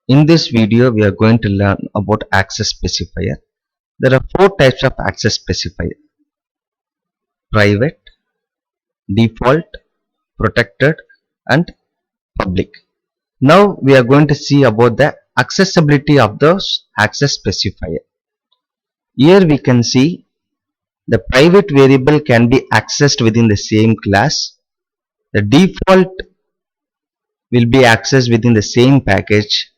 In this video, we are going to learn about access specifier. There are four types of access specifier: private, default, protected, and public. Now we are going to see about the accessibility of those access specifier. Here we can see the private variable can be accessed within the same class. The default will be accessed within the same package.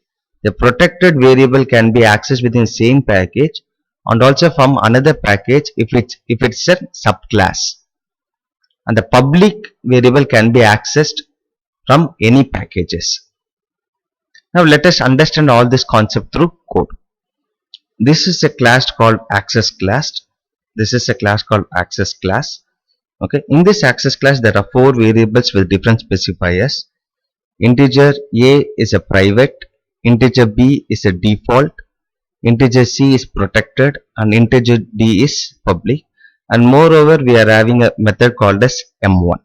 The protected variable can be accessed within the same package and also from another package if it's a subclass. And the public variable can be accessed from any packages. Now let us understand all this concept through code. This is a class called access class. This is a class called access class. Okay, in this access class there are four variables with different specifiers. Integer A is a private, integer B is a default, integer C is protected, and integer D is public. And moreover, we are having a method called as M1.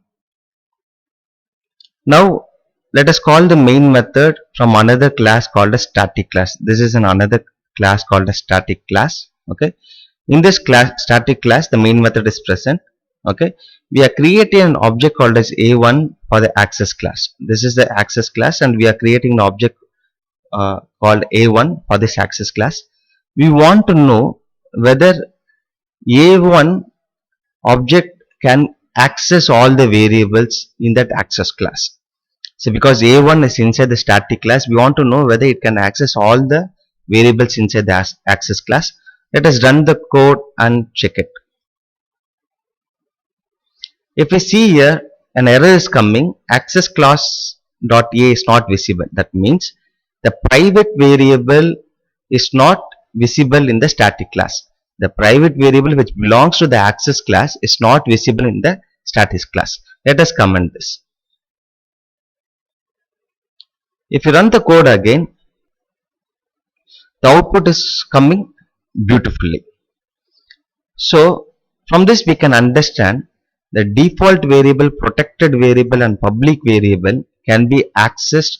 Now let us call the main method from another class called as static class. This is another class called as static class. Okay, in this class static class the main method is present. Okay, we are creating an object called as A1 for the access class. This is the access class and we are creating an object called A1 for this access class. We want to know whether A1 object can access all the variables in that access class. So because A1 is inside the static class, we want to know whether it can access all the variables inside the access class. Let us run the code and check it. If we see here, an error is coming, access class dot A is not visible. That means the private variable is not visible in the static class. The private variable which belongs to the access class is not visible in the static class. Let us comment this. If you run the code again, the output is coming beautifully. So from this we can understand the default variable, protected variable and public variable can be accessed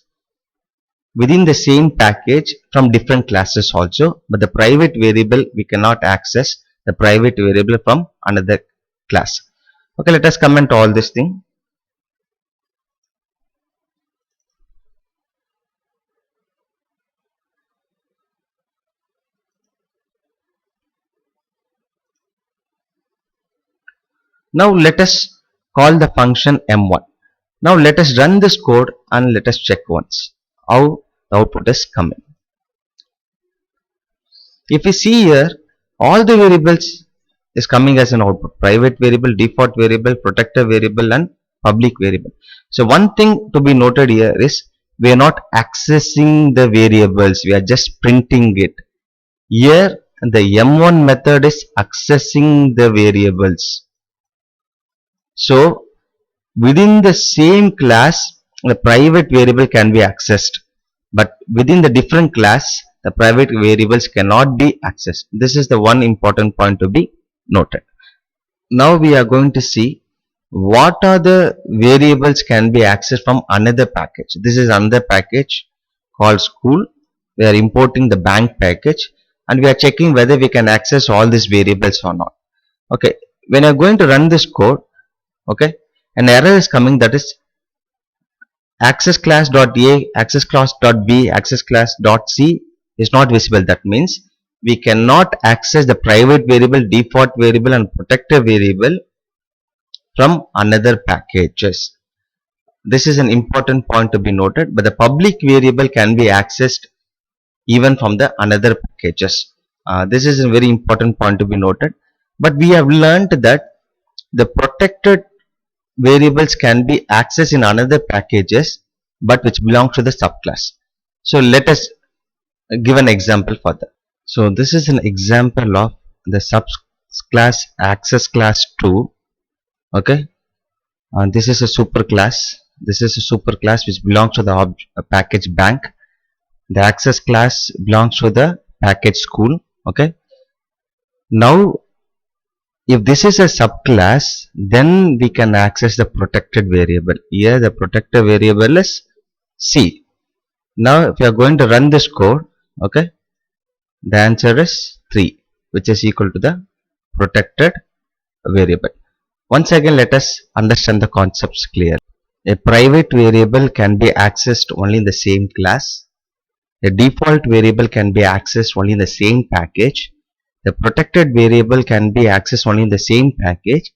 within the same package from different classes also, but the private variable we cannot access the private variable from another class. Okay, let us comment all this thing. Now let us call the function M1. Now let us run this code and let us check once how the output is coming. If we see here, all the variables is coming as an output: private variable, default variable, protected variable and public variable. So one thing to be noted here is we are not accessing the variables, we are just printing it. Here the M1 method is accessing the variables. So within the same class the private variable can be accessed, but within the different class the private variables cannot be accessed. This is the one important point to be noted. Now we are going to see what are the variables can be accessed from another package. This is another package called school. We are importing the bank package and we are checking whether we can access all these variables or not. Okay, when you are going to run this code, okay, an error is coming, that is access class dot A, access class dot B, access class dot C is not visible. That means we cannot access the private variable, default variable and protected variable from another packages. This is an important point to be noted, but the public variable can be accessed even from the another packages. This is a very important point to be noted, but we have learned that the protected variables can be accessed in another packages but which belongs to the subclass. So let us give an example for that. So this is an example of the subclass access class 2. Okay, and this is a superclass. This is a superclass which belongs to the package bank. The access class belongs to the package school. Okay, now if this is a subclass, then we can access the protected variable. Here the protected variable is C. Now if you are going to run this code, okay, the answer is 3, which is equal to the protected variable. Once again, let us understand the concepts clearly. A private variable can be accessed only in the same class. A default variable can be accessed only in the same package. The protected variable can be accessed only in the same package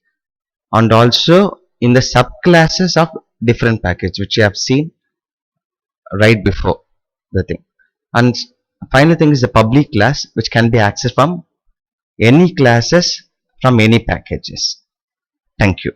and also in the subclasses of different package, which you have seen right before the thing. And final thing is the public class, which can be accessed from any classes from any packages. Thank you.